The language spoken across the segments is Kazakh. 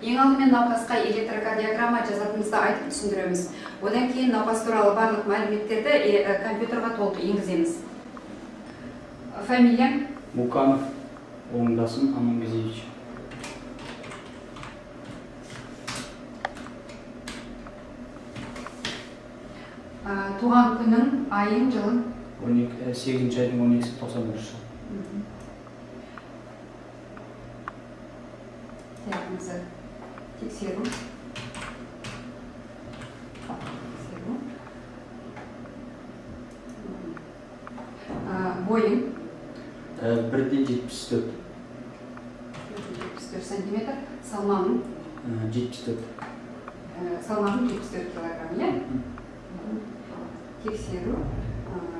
Ең алдымен науқасқа электрокардиограмма жазатынымызды айтып түсіндіреміз. Одан кейін науқас туралы барлық мәліметтерді компьютерға толық енгіземіз. Фамилия? Муканов Оңдасым Амангазевич. Туған күнің, айың, жылың? 8 айдың 12-91 жыл. Диагнозы тексеру. Бойың? 1,74. 74 сантиметр. Салмағың? 74. Салмағың 74 килограмм, иә? Тексеру.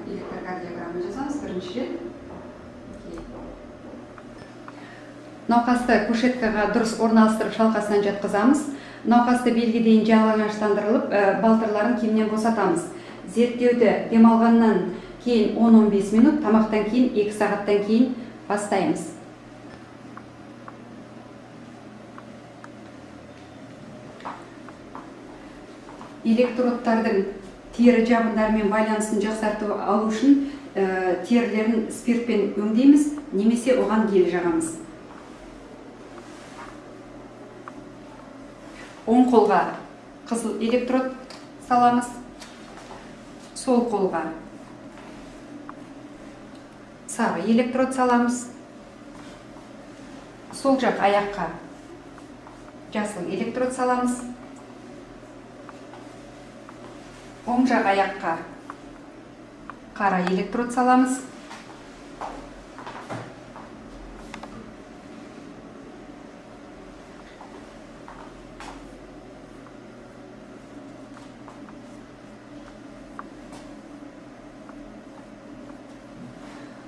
Электрокардиограмма жасаңыз бірінші рет. Науқасты кушеткаға дұрыс орналастырып шалқасынан жатқызамыз. Науқасты белге дейін жалаңаштандырылып, балтырларын киімнен босатамыз. Зерттеуді демалғаннан кейін 10-15 минут, тамақтан кейін 2 сағаттан кейін бастаймыз. Электродтардың тері жабындарымен байланысын жақсарту алу үшін терілерін спиртпен өңдейміз, немесе оған гель жағамыз. Оң қолға қызыл электрод саламыз, сол қолға сары электрод саламыз, сол жақ аяққа жасыл электрод саламыз, оң жақ аяққа қара электрод саламыз.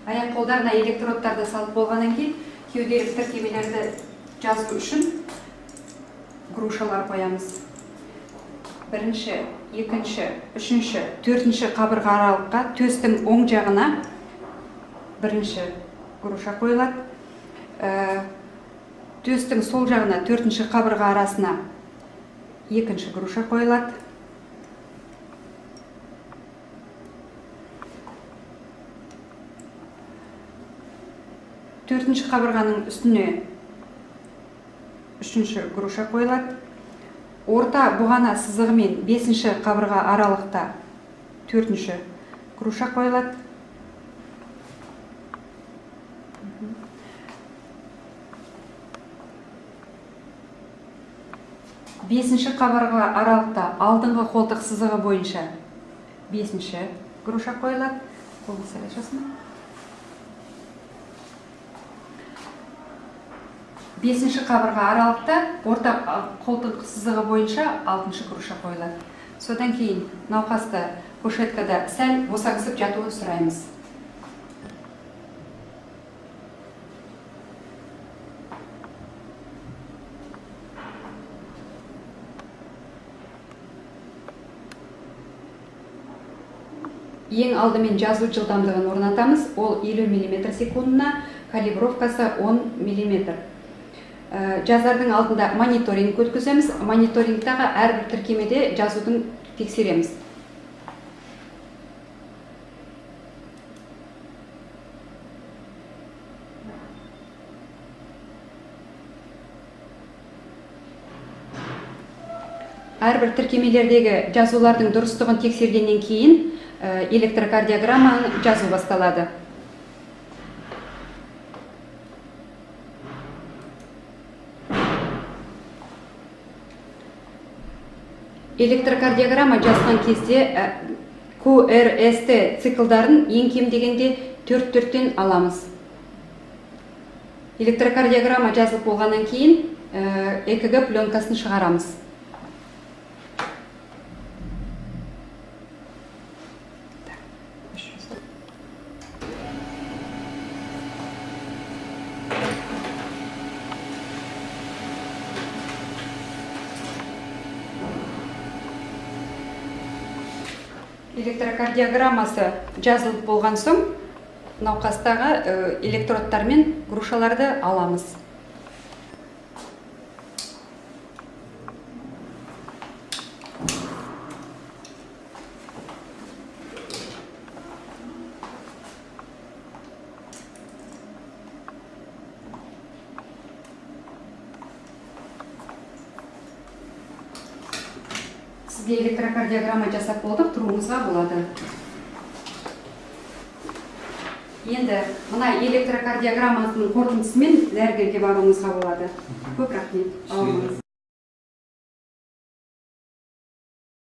Аяқ қолдарына электродтарды салып болғаннан кейін, кеуделік тіркемелерді жазу үшін грушалар қоямыз. Бірінші, екінші, үшінші, төртінші қабырға аралыққа төстің оң жағына бірінші груша қойылады. Төстің сол жағына төртінші қабырға арасына екінші груша қойылады. Төртінші қабырғаның үстіне үшінші груша қойылады. Орта бұғана сызығымен бесінші қабырға аралықта төртінші груша қойылады. Бесінші қабырға аралықта алдыңғы қолтық сызығы бойынша бесінші груша қойылады. Қолды сәл ашасың. Бесінші қабырға аралықта орта қолтық сызығы бойынша 6-шы груша қойылады. Содан кейін науқасты кушеткада сәл босаңсып жатуын сұраймыз. Ең алдымен жазу жылдамдығын орнатамыз. Ол 50 мм секундына, калибровкасы 10 мм. Жазардың алдында мониторинг өткіземіз. Мониторингтағы әрбір тіркемеде жазудың тексереміз. Әрбір тіркемелердегі жазулардың дұрыстығын тексергеннен кейін электрокардиограмманы жазу басталады. Электрокардиограмма жазған кезде QRST циклдарын ең кем дегенде 4-4-тен аламыз. Электрокардиограмма жазылып болғаннан кейін ЭКГ пленкасын шығарамыз. Электрокардиограммасы жазылып болған соң, науқастағы электродтар мен грушаларды аламыз. сізге электрокардиограмма жасап болдық, тұруыңызға болады. Енді мына электрокардиограммасының қорытындысымен дәрігерге баруыңызға болады. Көп рахмет.